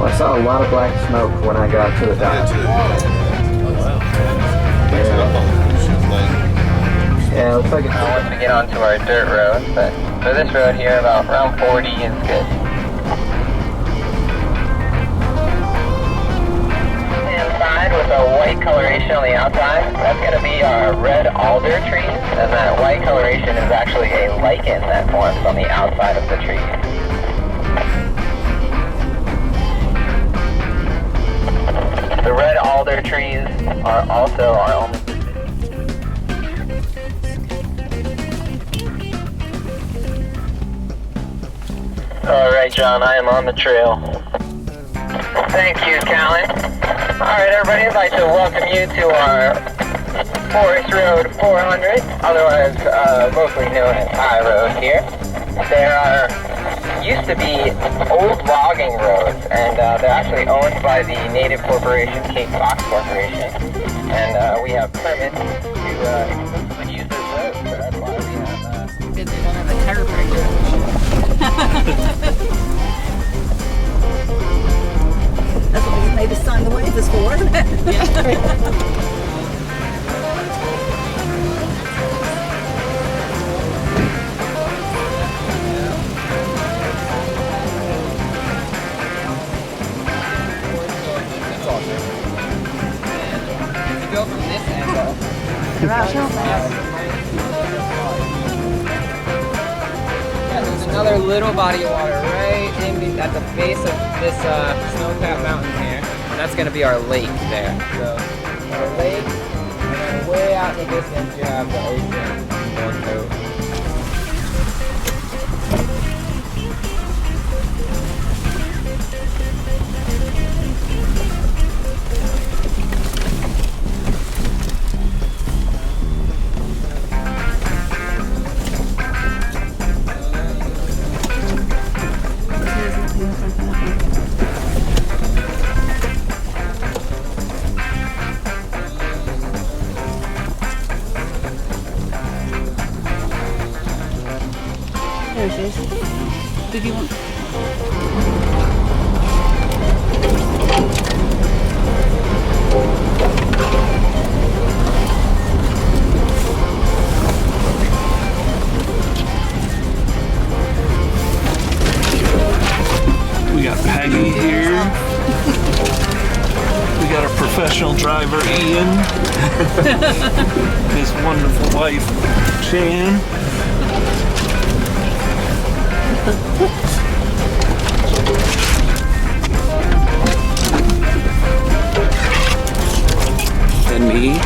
I saw a lot of black smoke when I got to the I dock. did too. Oh, wow. Thanks for that. Yeah, it looks like it's... Once we get onto our dirt road, but for this road here, about around 40 is good. Inside with a white coloration on the outside, that's going to be our red alder trees, and that white coloration is actually a lichen that forms on the outside of the tree. The red alder trees are also our only... Alright, John, I am on the trail. Thank you, Callan. Alright, everybody, I'd like to welcome you to our Forest Road 400, otherwise locally known as High Road here. There used to be old logging roads, and they're actually owned by the native corporation, Cape Fox Corporation, and we have permits to exclusively use this road, so that's why we have... They don't have a chiropractor. That's what we made us sign the waivers for, isn't it? Yeah. Go from this angle. Yeah, there's another little body of water right at the base of this snow-capped mountain here. And that's gonna be our lake there. So our lake, and then way out in the distance you have the ocean going through. There it is. Did you want... We got Peggy here. We got our professional driver, Ian. His wonderful wife, Shan. And me.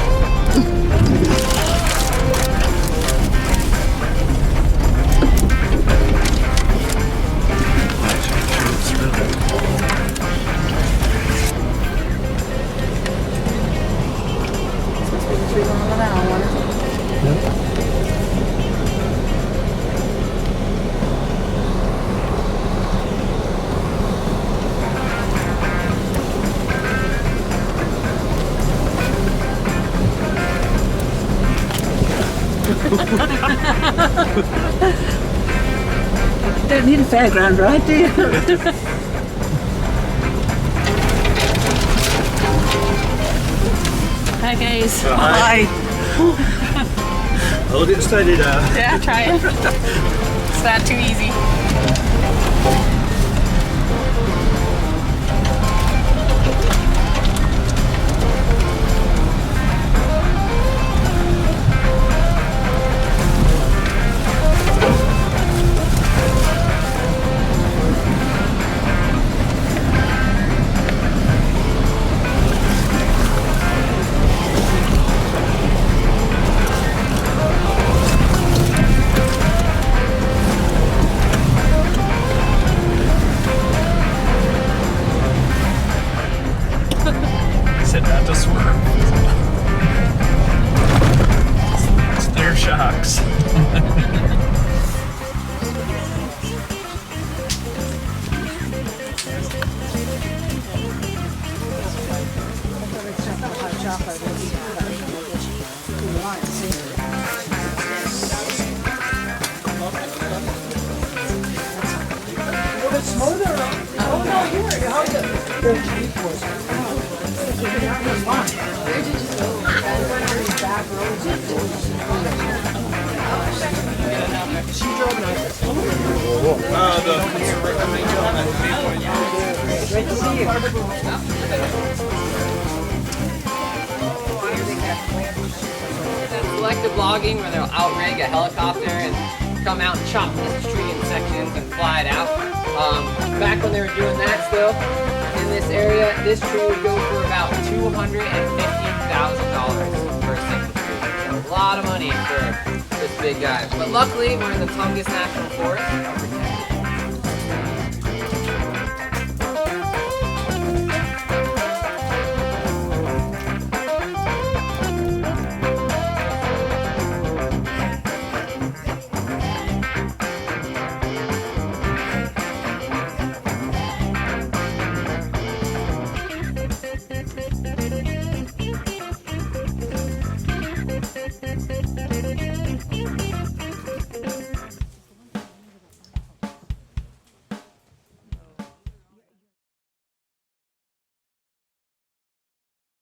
Don't need a fairground ride, do you? Hi guys. Hi. Hold it steady now. Yeah, try it. It's not too easy. Great to see you. Selective logging where they'll outrig a helicopter and come out and chop this tree in sections and fly it out. Back when they were doing that still, in this area, this tree would go for about $250,000 for a single tree. A lot of money for this big guy. But luckily, we're in the Tongass National Forest.